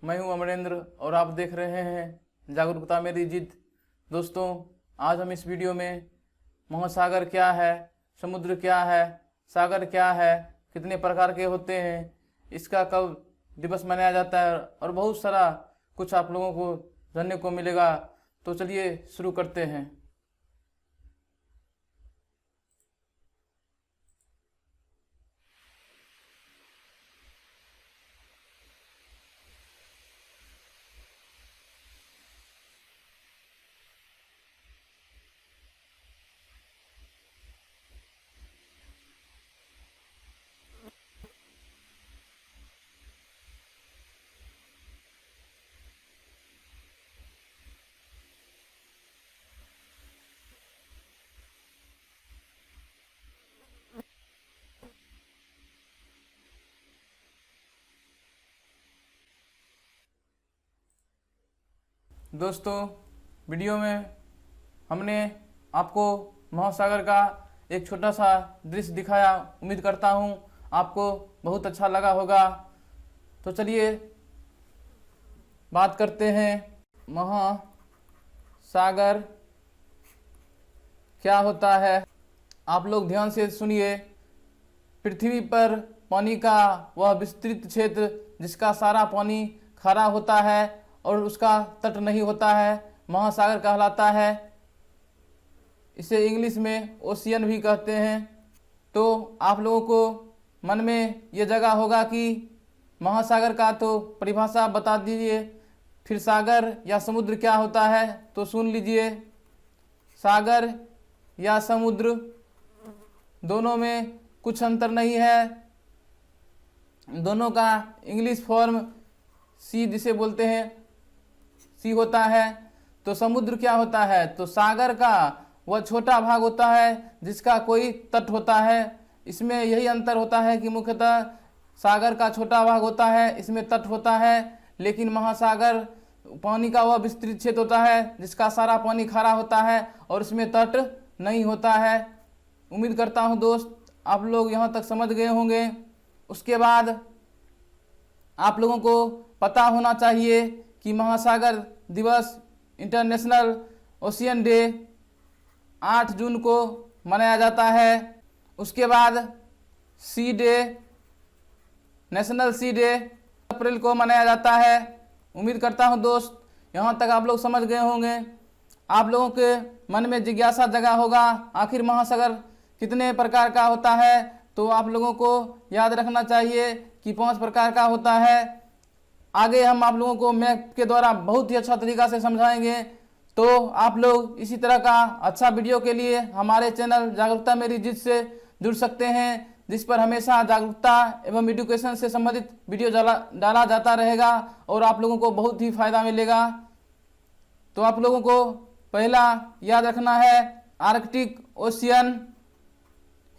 मैं हूं अमरेंद्र और आप देख रहे हैं जागरूकता मेरी जिद। दोस्तों, आज हम इस वीडियो में महासागर क्या है, समुद्र क्या है, सागर क्या है, कितने प्रकार के होते हैं, इसका कब दिवस मनाया जाता है और बहुत सारा कुछ आप लोगों को जानने को मिलेगा। तो चलिए शुरू करते हैं। दोस्तों, वीडियो में हमने आपको महासागर का एक छोटा सा दृश्य दिखाया। उम्मीद करता हूँ आपको बहुत अच्छा लगा होगा। तो चलिए बात करते हैं महासागर क्या होता है। आप लोग ध्यान से सुनिए। पृथ्वी पर पानी का वह विस्तृत क्षेत्र जिसका सारा पानी खारा होता है और उसका तट नहीं होता है, महासागर कहलाता है। इसे इंग्लिश में ओशियन भी कहते हैं। तो आप लोगों को मन में ये जगह होगा कि महासागर का तो परिभाषा बता दीजिए, फिर सागर या समुद्र क्या होता है। तो सुन लीजिए, सागर या समुद्र दोनों में कुछ अंतर नहीं है। दोनों का इंग्लिश फॉर्म सी जिसे बोलते हैं सी होता है। तो समुद्र क्या होता है, तो सागर का वह छोटा भाग होता है जिसका कोई तट होता है। इसमें यही अंतर होता है कि मुख्यतः सागर का छोटा भाग होता है, इसमें तट होता है, लेकिन महासागर पानी का वह विस्तृत क्षेत्र होता है जिसका सारा पानी खारा होता है और इसमें तट नहीं होता है। उम्मीद करता हूँ दोस्त आप लोग यहाँ तक समझ गए होंगे। उसके बाद आप लोगों को पता होना चाहिए कि महासागर दिवस इंटरनेशनल ओशियन डे 8 जून को मनाया जाता है। उसके बाद सी डे, नेशनल सी डे अप्रैल को मनाया जाता है। उम्मीद करता हूं दोस्त यहाँ तक आप लोग समझ गए होंगे। आप लोगों के मन में जिज्ञासा जगा होगा आखिर महासागर कितने प्रकार का होता है। तो आप लोगों को याद रखना चाहिए कि 5 प्रकार का होता है। आगे हम आप लोगों को मैप के द्वारा बहुत ही अच्छा तरीका से समझाएंगे। तो आप लोग इसी तरह का अच्छा वीडियो के लिए हमारे चैनल जागरूकता मेरी जिद से जुड़ सकते हैं, जिस पर हमेशा जागरूकता एवं एजुकेशन से संबंधित वीडियो डाला जाता रहेगा और आप लोगों को बहुत ही फायदा मिलेगा। तो आप लोगों को पहला याद रखना है आर्कटिक ओशियन,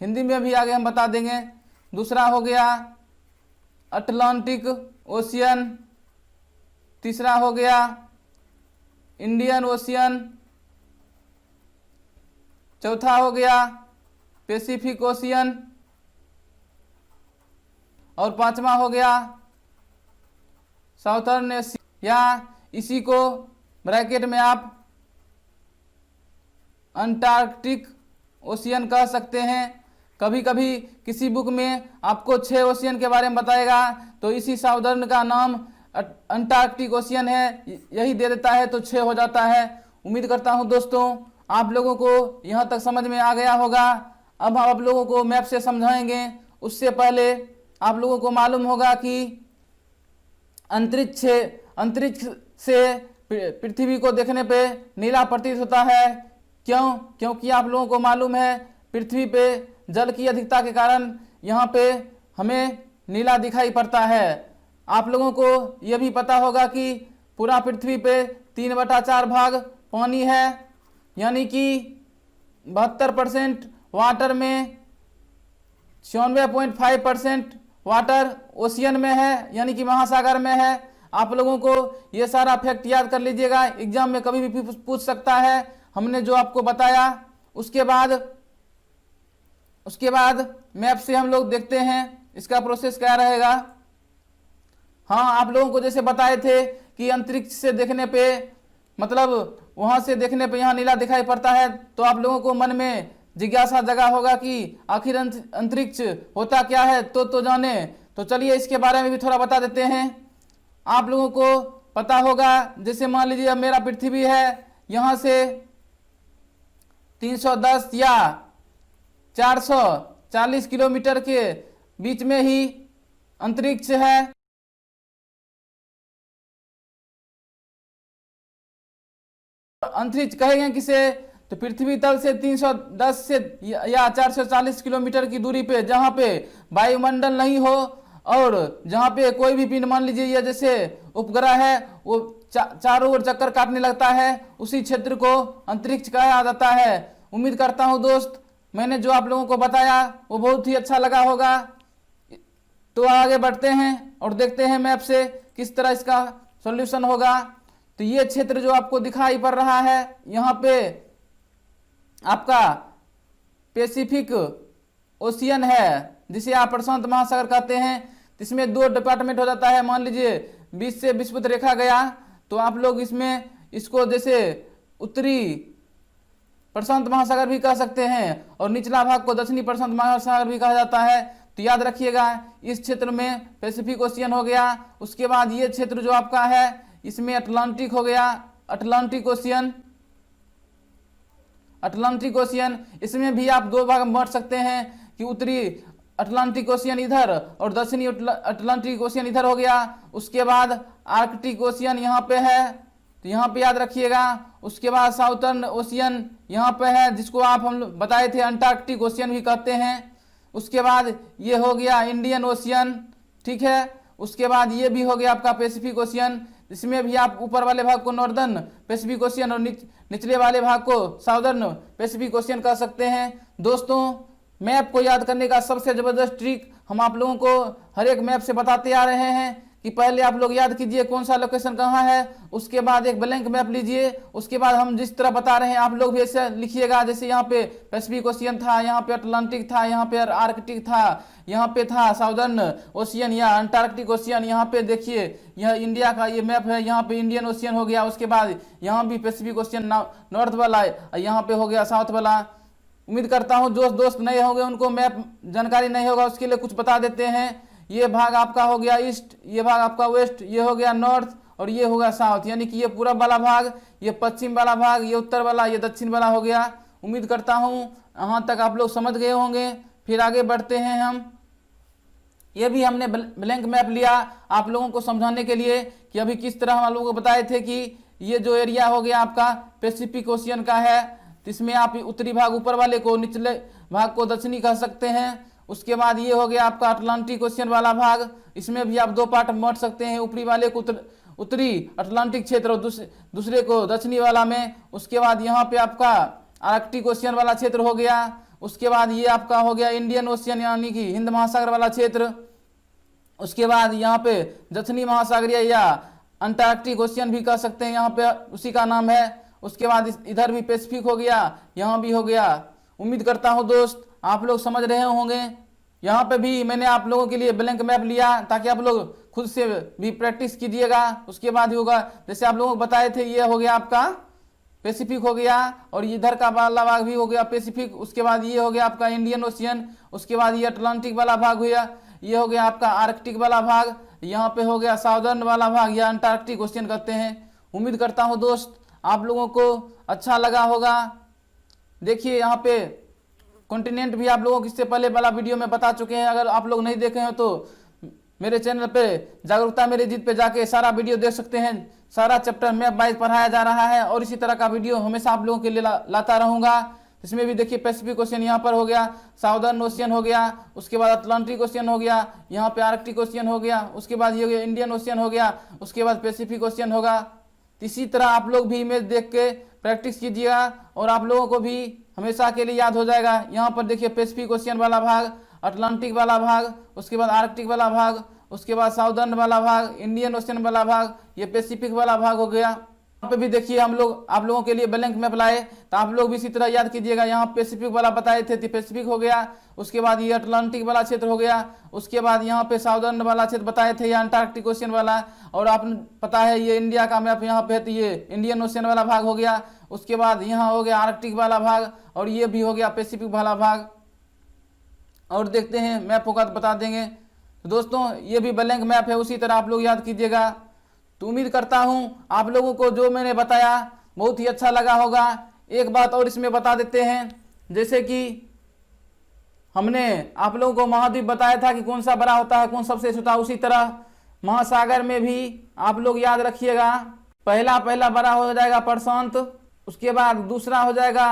हिंदी में भी आगे हम बता देंगे। दूसरा हो गया अटलांटिक ओशियन, तीसरा हो गया इंडियन ओशियन, चौथा हो गया पैसिफिक ओशियन और पांचवा हो गया साउथर्न एशिया, या इसी को ब्रैकेट में आप अंटार्कटिक ओशियन कह सकते हैं। कभी कभी किसी बुक में आपको 6 ओशियन के बारे में बताएगा तो इसी साउदर्न का नाम अंटार्कटिक ओशियन है, यही दे देता है तो 6 हो जाता है। उम्मीद करता हूं दोस्तों आप लोगों को यहां तक समझ में आ गया होगा। अब हम आप लोगों को मैप से समझाएंगे। उससे पहले आप लोगों को मालूम होगा कि अंतरिक्ष से पृथ्वी को देखने पे नीला प्रतीत होता है। क्योंकि आप लोगों को मालूम है पृथ्वी पे जल की अधिकता के कारण यहाँ पे हमें नीला दिखाई पड़ता है। आप लोगों को यह भी पता होगा कि पूरा पृथ्वी पे 3/4 भाग पानी है, यानी कि 72% वाटर में 96.5% वाटर ओशियन में है, यानी कि महासागर में है। आप लोगों को ये सारा फैक्ट याद कर लीजिएगा, एग्जाम में कभी भी पूछ सकता है हमने जो आपको बताया। उसके बाद मैप से हम लोग देखते हैं इसका प्रोसेस क्या रहेगा। हाँ, आप लोगों को जैसे बताए थे कि अंतरिक्ष से देखने पे, मतलब वहां से देखने पे यहाँ नीला दिखाई पड़ता है, तो आप लोगों को मन में जिज्ञासा जगा होगा कि आखिर अंतरिक्ष होता क्या है, तो जाने। तो चलिए इसके बारे में भी थोड़ा बता देते हैं। आप लोगों को पता होगा, जैसे मान लीजिए अब मेरा पृथ्वी है, यहाँ से 310 या 440 किलोमीटर के बीच में ही अंतरिक्ष है। अंतरिक्ष कहेंगे किसे, तो पृथ्वी तल से 310 से या 440 किलोमीटर की दूरी पे, जहां पे वायुमंडल नहीं हो और जहां पे कोई भी पिंड, मान लीजिए ये जैसे उपग्रह है, वो चारों ओर चक्कर काटने लगता है, उसी क्षेत्र को अंतरिक्ष कहा जाता है। उम्मीद करता हूं दोस्त, मैंने जो आप लोगों को बताया वो बहुत ही अच्छा लगा होगा। तो आगे बढ़ते हैं और देखते हैं मैप से किस तरह इसका सॉल्यूशन होगा। तो ये क्षेत्र जो आपको दिखाई पड़ रहा है, यहाँ पे आपका पैसिफिक ओशियन है, जिसे आप प्रशांत महासागर कहते हैं। इसमें 2 डिपार्टमेंट हो जाता है। मान लीजिए बीच से विषुवत रेखा गया, तो आप लोग इसमें इसको जैसे उत्तरी प्रशांत महासागर भी कह सकते हैं और निचला भाग को दक्षिणी प्रशांत महासागर भी कहा जाता है। तो याद रखिएगा, इस क्षेत्र में पैसिफिक ओशियन हो गया। उसके बाद ये क्षेत्र जो आपका है, इसमें अटलांटिक हो गया, अटलांटिक ओशियन। अटलांटिक ओशियन, इसमें भी आप 2 भाग बांट सकते हैं कि उत्तरी अटलांटिक ओशियन इधर और दक्षिणी अटलांटिक ओशियन इधर हो गया। उसके बाद आर्कटिक ओशियन यहाँ पे है, तो यहाँ पे याद रखिएगा। उसके बाद साउथर्न ओशियन यहाँ पे है, जिसको आप हम बताए थे अंटार्कटिक ओशियन भी कहते हैं। उसके बाद ये हो गया इंडियन ओशियन, ठीक है। उसके बाद ये भी हो गया आपका पैसिफिक ओशियन, इसमें भी आप ऊपर वाले भाग को नॉर्दर्न पैसिफिक ओशियन और निचले वाले भाग को साउदर्न पैसिफिक ओशियन कह सकते हैं। दोस्तों, मैप को याद करने का सबसे जबरदस्त ट्रिक हम आप लोगों को हर एक मैप से बताते आ रहे हैं कि पहले आप लोग याद कीजिए कौन सा लोकेशन कहाँ है, उसके बाद एक ब्लैंक मैप लीजिए। उसके बाद हम जिस तरह बता रहे हैं आप लोग भी ऐसे लिखिएगा, जैसे यहाँ पे पैसिफिक ओशियन था, यहाँ पे अटलांटिक था, यहाँ पे आर्कटिक था, यहाँ पे था साउदर्न ओशियन या अंटार्कटिक ओशियन। यहाँ पे देखिए, यह इंडिया का ये मैप है, यहाँ पे इंडियन ओशियन हो गया। उसके बाद यहाँ भी पैसिफिक ओशियन नॉर्थ वाला, यहाँ पे हो गया साउथ वाला। उम्मीद करता हूँ जो दोस्त नए होंगे उनको मैप जानकारी नहीं होगा, उसके लिए कुछ बता देते हैं। ये भाग आपका हो गया ईस्ट, ये भाग आपका वेस्ट, ये हो गया नॉर्थ और ये होगा साउथ, यानी कि ये पूरब वाला भाग, ये पश्चिम वाला भाग, ये उत्तर वाला, ये दक्षिण वाला हो गया। उम्मीद करता हूँ यहाँ तक आप लोग समझ गए होंगे। फिर आगे बढ़ते हैं हम। ये भी हमने ब्लैंक मैप लिया आप लोगों को समझाने के लिए कि अभी किस तरह हम लोगों को बताए थे कि ये जो एरिया हो गया आपका पैसिफिक ओशियन का है, इसमें आप उत्तरी भाग ऊपर वाले को, निचले भाग को दक्षिणी कह सकते हैं। उसके बाद ये हो गया आपका अटलांटिक ओशियन वाला भाग, इसमें भी आप 2 पार्ट बांट सकते हैं, ऊपरी वाले को उत्तरी अटलांटिक क्षेत्र और दूसरे को दक्षिणी वाला में। उसके बाद यहाँ पे आपका आर्कटिक ओशियन वाला क्षेत्र हो गया। उसके बाद ये आपका हो गया इंडियन ओशियन, यानी कि हिंद महासागर वाला क्षेत्र। उसके बाद यहाँ पे दक्षिणी महासागरीय या अंटार्कटिक ओशियन भी कह सकते हैं, यहाँ पे उसी का नाम है। उसके बाद इधर भी पैसिफिक हो गया, यहाँ भी हो गया। उम्मीद करता हूँ दोस्त आप लोग समझ रहे होंगे। यहाँ पे भी मैंने आप लोगों के लिए ब्लैंक मैप लिया ताकि आप लोग खुद से भी प्रैक्टिस कीजिएगा। उसके बाद होगा, जैसे आप लोगों को बताए थे, ये हो गया आपका पैसिफिक हो गया और इधर का वाला भाग भी हो गया पैसिफिक। उसके बाद ये हो गया आपका इंडियन ओशियन। उसके बाद ये अटलांटिक वाला भाग हुआ, ये हो गया आपका आर्कटिक वाला भाग। यहाँ पे हो गया साउदर्न वाला भाग या अंटार्कटिक ओशियन कहते हैं। उम्मीद करता हूँ दोस्त आप लोगों को अच्छा लगा होगा। देखिए यहाँ पे कॉन्टिनेंट भी आप लोगों को इससे पहले वाला वीडियो में बता चुके हैं। अगर आप लोग नहीं देखे हैं तो मेरे चैनल पे जागरूकता मेरी जीत पे जाके सारा वीडियो देख सकते हैं। सारा चैप्टर मैप वाइज पढ़ाया जा रहा है और इसी तरह का वीडियो हमेशा आप लोगों के लिए लाता रहूंगा। इसमें भी देखिए पैसिफिक ओशियन यहाँ पर हो गया, साउदर्न ओशियन हो गया, उसके बाद अटलांटिक ओशियन हो गया, यहाँ पे आर्कटिक ओशियन हो गया, उसके बाद ये हो गया इंडियन ओशियन हो गया, उसके बाद पैसिफिक ओशियन होगा। इसी तरह आप लोग भी इमेज देख के प्रैक्टिस कीजिएगा और आप लोगों को भी हमेशा के लिए याद हो जाएगा। यहाँ पर देखिए पैसिफिक ओशियन वाला भाग, अटलांटिक वाला भाग, उसके बाद आर्कटिक वाला भाग, उसके बाद साउदर्न वाला भाग, इंडियन ओशियन वाला भाग, ये पैसिफिक वाला भाग हो गया। यहाँ पे भी देखिए हम लोग आप लोगों के लिए ब्लैंक मैप लाए, तो आप लोग भी इसी तरह याद कीजिएगा। यहाँ पैसिफिक वाला बताए थे तो पैसिफिक हो गया, उसके बाद ये अटलांटिक वाला क्षेत्र हो गया, उसके बाद यहाँ पे साउदर्न वाला क्षेत्र बताए थे, ये अंटार्कटिक ओशियन वाला, और आपने पता है ये इंडिया का मैप यहाँ पे है तो ये इंडियन ओशियन वाला भाग हो गया। उसके बाद यहाँ हो गया आर्कटिक वाला भाग, और ये भी हो गया पैसिफिक वाला भाग। और देखते हैं मैप होगा तो बता देंगे। तो दोस्तों ये भी ब्लैंक मैप है, उसी तरह आप लोग याद कीजिएगा। तो उम्मीद करता हूं आप लोगों को जो मैंने बताया बहुत ही अच्छा लगा होगा। एक बात और इसमें बता देते हैं, जैसे कि हमने आप लोगों को महाद्वीप बताया था कि कौन सा बड़ा होता है कौन सबसे छोटा, उसी तरह महासागर में भी आप लोग याद रखिएगा। पहला बड़ा हो जाएगा प्रशांत, उसके बाद दूसरा हो जाएगा,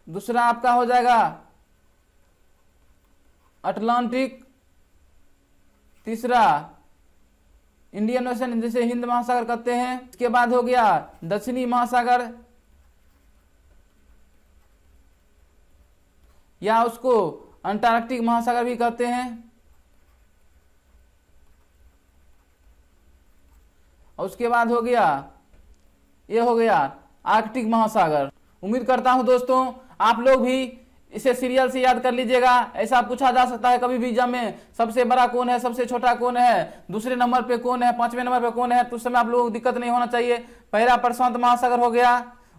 दूसरा आपका हो जाएगा अटलांटिक, तीसरा इंडियन ओशन जिसे हिंद महासागर कहते हैं, इसके बाद हो गया दक्षिणी महासागर या उसको अंटार्कटिक महासागर भी कहते हैं, और उसके बाद हो गया ये हो गया आर्कटिक महासागर। उम्मीद करता हूं दोस्तों आप लोग भी इसे सीरियल से याद कर लीजिएगा। ऐसा पूछा जा सकता है कभी भी एग्जाम में, सबसे बड़ा कौन है, सबसे छोटा कौन है, दूसरे नंबर पे कौन है, पांचवें नंबर पे कौन है, तो उस समय आप लोगों को दिक्कत नहीं होना चाहिए। पहला प्रशांत महासागर हो गया,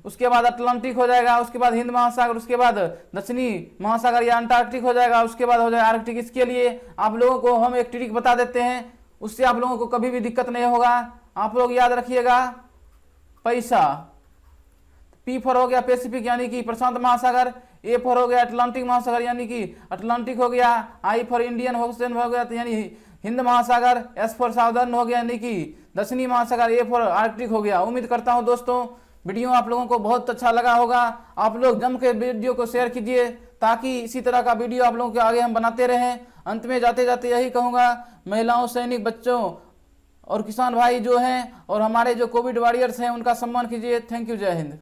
उसके बाद अटलांटिक हो जाएगा, उसके बाद हिंद महासागर, उसके बाद दक्षिणी महासागर या अंटार्कटिक हो जाएगा, उसके बाद हो जाएगा आर्कटिक। इसके लिए आप लोगों को हम एक ट्रिक बता देते हैं, उससे आप लोगों को कभी भी दिक्कत नहीं होगा। आप लोग याद रखिएगा, पैसा पी फॉर हो गया पैसिफिक यानी कि प्रशांत महासागर, ए फॉर हो गया अटलांटिक महासागर यानी कि अटलांटिक हो गया, आई फॉर इंडियन ओशन हो गया यानी हिंद महासागर, एस फॉर साउदर्न हो गया यानी कि दक्षिणी महासागर, ए फॉर आर्कटिक हो गया। उम्मीद करता हूं दोस्तों वीडियो आप लोगों को बहुत अच्छा लगा होगा। आप लोग जम के वीडियो को शेयर कीजिए ताकि इसी तरह का वीडियो आप लोगों के आगे हम बनाते रहें। अंत में जाते जाते यही कहूँगा, महिलाओं, सैनिक, बच्चों और किसान भाई जो हैं और हमारे जो कोविड वॉरियर्स हैं उनका सम्मान कीजिए। थैंक यू, जय हिंद।